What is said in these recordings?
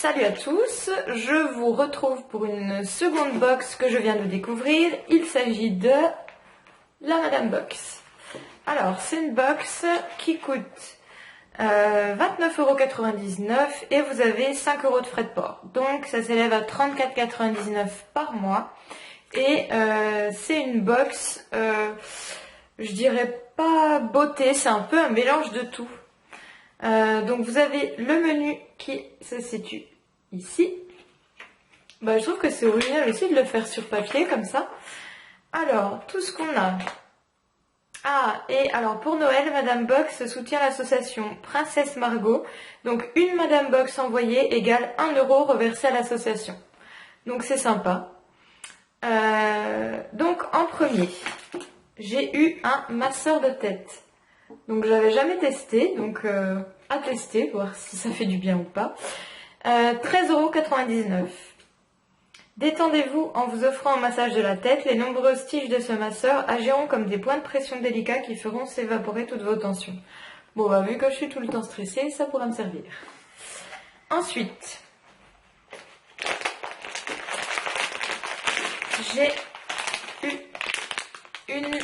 Salut à tous, je vous retrouve pour une seconde box que je viens de découvrir. Il s'agit de la Madame Box. Alors, c'est une box qui coûte 29,99 € et vous avez 5 € de frais de port. Donc, ça s'élève à 34,99 € par mois. Et c'est une box, je dirais pas beauté, c'est un peu un mélange de tout. Donc vous avez le menu qui se situe ici. Je trouve que c'est original aussi de le faire sur papier comme ça. Alors, tout ce qu'on a. Ah, et alors pour Noël, Madame Box soutient l'association Princesse Margot. Donc une Madame Box envoyée égale 1 € reversé à l'association. Donc c'est sympa. Donc en premier, j'ai eu un masseur de tête. Donc j'avais jamais testé, donc à tester, voir si ça fait du bien ou pas. 13,99 €. Détendez-vous en vous offrant un massage de la tête. Les nombreuses tiges de ce masseur agiront comme des points de pression délicats qui feront s'évaporer toutes vos tensions. Bon, vu que je suis tout le temps stressée, ça pourra me servir. Ensuite, j'ai eu une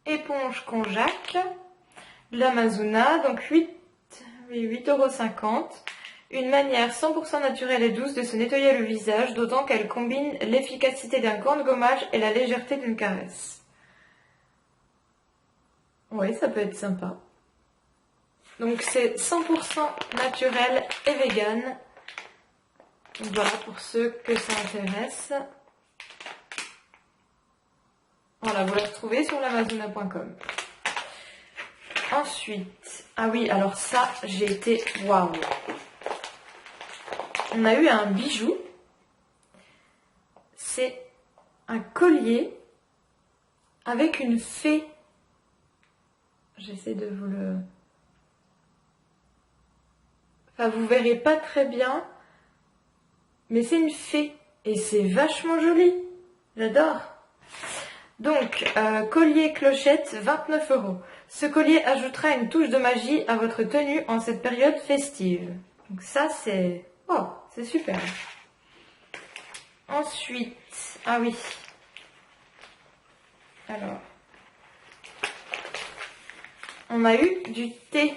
éponge Conjac, l'Amazona, donc 8,50 €. Une manière 100% naturelle et douce de se nettoyer le visage, d'autant qu'elle combine l'efficacité d'un gant de gommage et la légèreté d'une caresse. Oui, ça peut être sympa. Donc c'est 100% naturel et vegan. Voilà pour ceux que ça intéresse. Voilà, vous la retrouvez sur l'amazona.com. Ensuite, ah oui, alors ça, j'ai été waouh. On a eu un bijou. C'est un collier avec une fée. J'essaie de vous le... Enfin, vous verrez pas très bien, mais c'est une fée et c'est vachement joli. J'adore. Donc, collier clochette, 29 €. Ce collier ajoutera une touche de magie à votre tenue en cette période festive. Donc ça, c'est... Oh, c'est super. Ensuite, ah oui. Alors, on a eu du thé.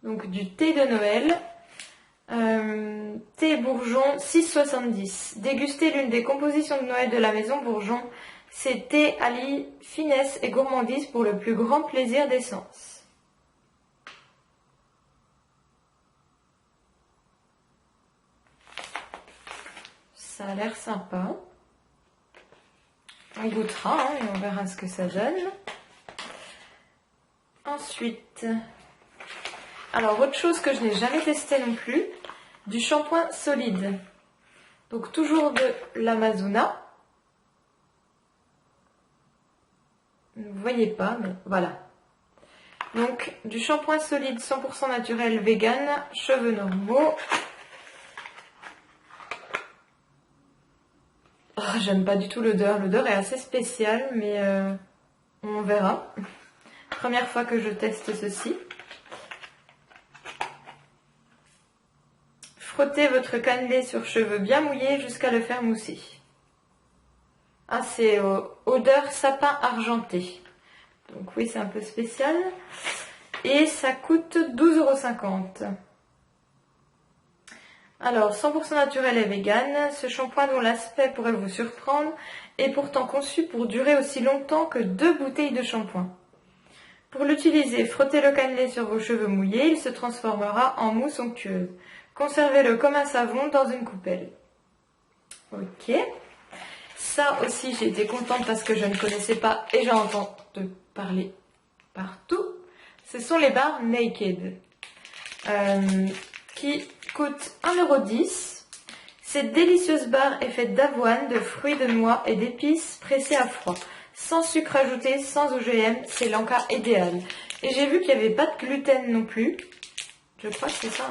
Donc du thé de Noël. Thé Bourgeon, 6,70 €. Dégustez l'une des compositions de Noël de la maison Bourgeon. C'est thé allie finesse et gourmandise pour le plus grand plaisir des sens. Ça a l'air sympa. On goûtera et on verra ce que ça donne. Ensuite, alors autre chose que je n'ai jamais testé non plus, du shampoing solide. Donc toujours de l'Amazona. Vous ne voyez pas, mais voilà. Donc du shampoing solide 100% naturel vegan, cheveux normaux. Oh, j'aime pas du tout l'odeur. L'odeur est assez spéciale, mais on verra. Première fois que je teste ceci. Frottez votre cannelé sur cheveux bien mouillés jusqu'à le faire mousser. Ah, c'est odeur sapin argenté. Donc oui, c'est un peu spécial. Et ça coûte 12,50 €. Alors, 100% naturel et vegan, ce shampoing dont l'aspect pourrait vous surprendre est pourtant conçu pour durer aussi longtemps que 2 bouteilles de shampoing. Pour l'utiliser, frottez le cannelé sur vos cheveux mouillés, il se transformera en mousse onctueuse. Conservez-le comme un savon dans une coupelle. Ok. Ça aussi, j'ai été contente parce que je ne connaissais pas et j'en entends parler partout. Ce sont les barres Naked qui coûtent 1,10 €. Cette délicieuse barre est faite d'avoine, de fruits de noix et d'épices pressées à froid. Sans sucre ajouté, sans OGM, c'est l'encas idéal. Et j'ai vu qu'il n'y avait pas de gluten non plus. Je crois que c'est ça.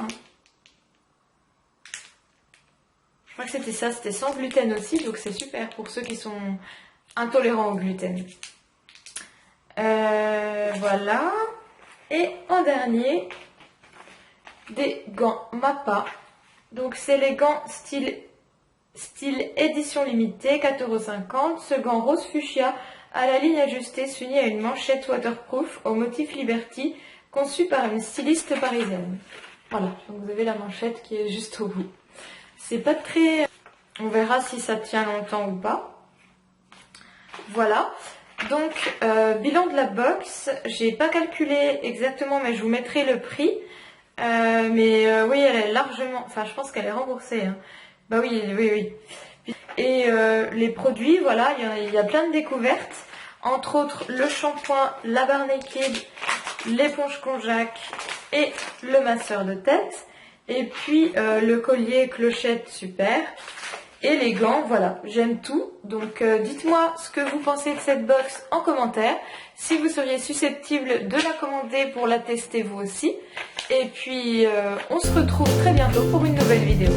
Je crois que c'était ça, c'était sans gluten aussi, donc c'est super pour ceux qui sont intolérants au gluten. Voilà. Et en dernier, des gants Mappa Donc c'est les gants style édition limitée, 4,50 €. Ce gant rose fuchsia à la ligne ajustée s'unit à une manchette waterproof au motif Liberty, conçue par une styliste parisienne. Voilà, donc vous avez la manchette qui est juste au bout. C'est pas très... On verra si ça tient longtemps ou pas. Voilà. Donc, bilan de la box. J'ai pas calculé exactement, mais je vous mettrai le prix. Oui, elle est largement... Enfin, je pense qu'elle est remboursée. Hein. Bah oui, oui. Et les produits, voilà, il y a plein de découvertes. Entre autres, le shampoing, la barre Naked, l'éponge Conjac et le masseur de tête. Et puis, le collier clochette, super. Et les gants, voilà, j'aime tout. Donc dites-moi ce que vous pensez de cette box en commentaire. Si vous seriez susceptible de la commander pour la tester vous aussi. Et puis on se retrouve très bientôt pour une nouvelle vidéo.